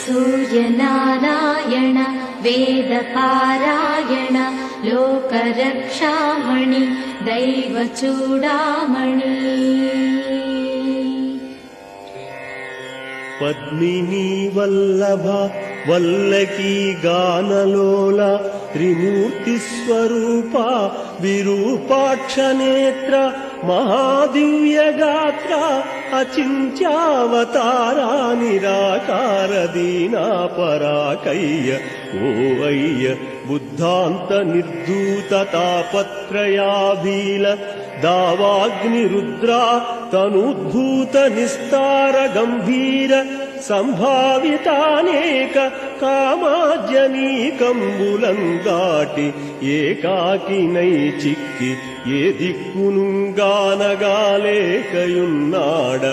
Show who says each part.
Speaker 1: सूर्यनारायण वेदपारायण लोकरक्षामणि दैवचूडामणि
Speaker 2: पद्मिनी वल्लभ वल्लकी गानलोल त्रिमूर्तिस्वरूपा विरूपाक्षनेत्र महादिव्यगात्र अचिन्त्यावतारा निराकार दीनापराकय्य ओवय्य बुद्धान्त निर्धूत तापत्रयाभील दावाग्निरुद्रा तनुद्भूत निस्तार गंभीर संभावितानेक कामाज्यनीकम्बुलं ఏకాకినై చిక్కి ఏ దిక్కునుగానగాలేకయున్నాడ